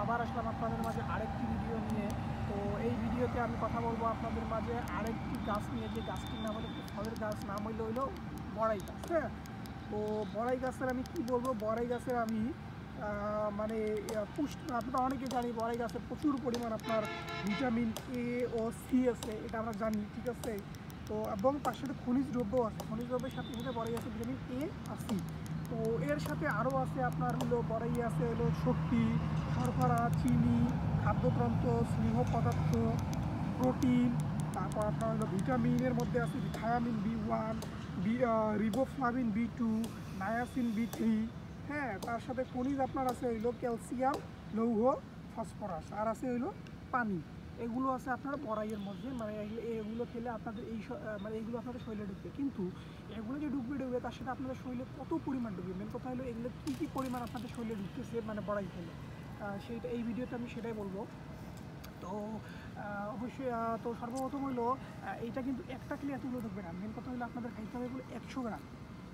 আবার আসলাম আপনাদের মাঝে আরেকটি ভিডিও নিয়ে। তো এই ভিডিওতে আমি কথা বলবো আপনাদের মাঝে আরেকটি গাছ নিয়ে, যে গাছটির নাম হলো, একটি ফলের গাছ, নাম হইলো বড়াই গাছ। হ্যাঁ, তো বড়াই গাছের আমি কি বলবো, বড়াই গাছের আমি মানে পুষ্টি, আপনারা অনেকে জানি বড়াই গাছে প্রচুর পরিমাণ আপনার ভিটামিন এ ও সি আছে, এটা আমরা জানি, ঠিক আছে। তো এবং তার সাথে খনিজ দ্রব্য আছে, খনিজ দ্রব্যের সাথে সাথে বড়াই আছে ভিটামিন এ আর সি। তো এর সাথে আরও আছে আপনার হলো, বড়াই আছে হলো শক্তি, শর্করা, চিনি, খাদ্যতন্ত্র, স্নেহ পদার্থ, প্রোটিন, তারপর আপনার হলো ভিটামিনের মধ্যে আছে thymine B1, riboflavin B2, niacin B3। হ্যাঁ, তার সাথে খনিজ আপনার আছে হইলো ক্যালসিয়াম, লৌহ, ফসফরাস, আর আছে হইলো পানি। এগুলো আছে আপনার বড়াইয়ের মধ্যে, মানে এগুলো খেলে আপনাদের মানে এইগুলো আপনাদের শরীরে ঢুকবে। কিন্তু এগুলো যে ঢুকবে তার সাথে আপনাদের শরীরে কত পরিমাণ ঢুকবে, মেন কথা হলো এগুলো কী পরিমাণ আপনাদের শরীরে ঢুকতেছে মানে বড়াই খেলে, সেইটা এই ভিডিওতে আমি সেটাই বলবো। তো অবশ্যই তো সর্বপ্রথম হলো এইটা কিন্তু একটা খেলে এতগুলো ঢুকবে না, মেন কথা হলো আপনাদের খাইতে হবে এগুলো 100 গ্রাম।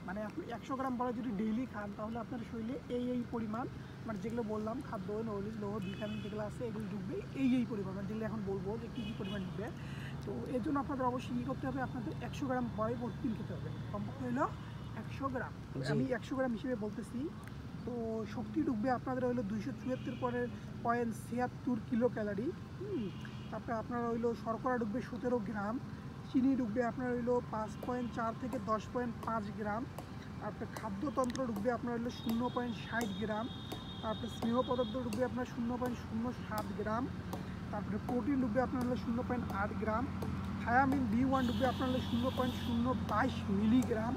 মানে আপনি 100 গ্রাম বড়াই যদি ডেইলি খান তাহলে আপনার শরীরে এই পরিমাণ, মানে যেগুলো বললাম খাদ্য, নলিজ, লৌহ, ভিটামিন যেগুলো আছে এগুলো ঢুকবে এই পরিমাণ, মানে যেগুলো এখন বলবো যে কী পরিমাণ ঢুকবে। তো এর জন্য আপনাদের অবশ্যই কী করতে হবে, আপনাদের 100 গ্রাম বড়াই প্রতিদিন খেতে হবে, কমপক্ষে হলো 100 গ্রাম। আমি 100 গ্রাম হিসেবে বলতেছি। তো শক্তি ঢুকবে আপনাদের হইলো 274.76 কিলো ক্যালোরি। তারপরে আপনার হইলো শর্করা ঢুকবে 17 গ্রাম, চিনি ঢুকবে আপনার হইলো 5.4 থেকে 10.5 গ্রাম। তারপরে খাদ্যতন্ত্র ঢুকবে আপনার হইলো 0.60 গ্রাম। তারপরে স্নেহ পদার্থ ঢুকবে আপনার 0.07 গ্রাম। তারপরে প্রোটিন ঢুকবে আপনার হলো 0.8 গ্রাম। থায়ামিন B1 ঢুকবে আপনার হলো 0.022 মিলিগ্রাম।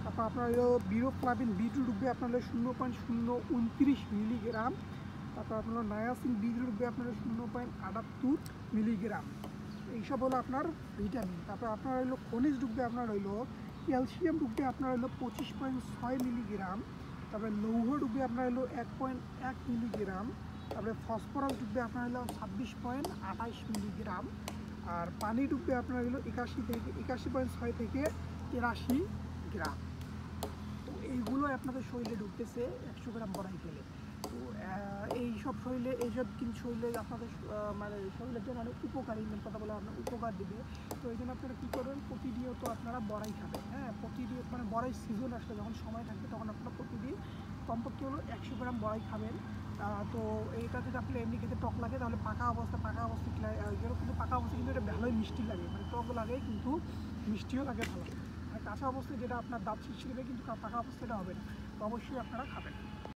তারপর আপনার হলো রিবোফ্লাভিন B2 ঢুকবে আপনার হলো 0.029 মিলিগ্রাম। তারপর আপনার হলো নায়াসিন B3 ঢুকবে আপনার 0.78 মিলিগ্রাম। এইসব হলো আপনার ভিটামিন। তারপর আপনার হলো খনিজ ঢুকবে আপনার হইলো ক্যালসিয়াম ঢুকবে আপনার হলো 25.6 মিলিগ্রাম। তারপরে লৌহ ঢুকবে আপনার হলো 1.1 মিলিগ্রাম। তারপরে ফসফরাস ঢুকবে আপনার হলো 26.28 মিলিগ্রাম। আর পানি ঢুকবে আপনার হলো 81.6 থেকে 83 গ্রাম। তো এইগুলো আপনাদের শরীরে ঢুকতেছে 100 গ্রাম বড়াই খেলে। তো এইসব শরীরে, এইসব কিন্তু শরীরে আপনাদের মানে শরীরের জন্য অনেক উপকারী, মেন কথা বলে আপনার উপকার দেবে। তো এই জন্য আপনারা কী করবেন, প্রতিনিয়ত আপনারা বড়াই খাবেন। হ্যাঁ, প্রতিদিন মানে বড়াই সিজন আসলে যখন সময় থাকবে তখন আপনারা প্রতিদিন কমপক্ষে হলো 100 গ্রাম বড়াই খাবেন। তো এইটা যদি আপনি এমনি খেতে টক লাগে তাহলে পাকা অবস্থা কিন্তু পাকা অবস্থা কিন্তু এটা ভালোই মিষ্টি লাগে, মানে টক লাগে কিন্তু মিষ্টিও লাগে ভালো। আর কাঁচা অবস্থায় যেটা আপনার দাঁত শিরশির দেবে, কিন্তু পাকা অবস্থাটা হবে না। তো অবশ্যই আপনারা খাবেন।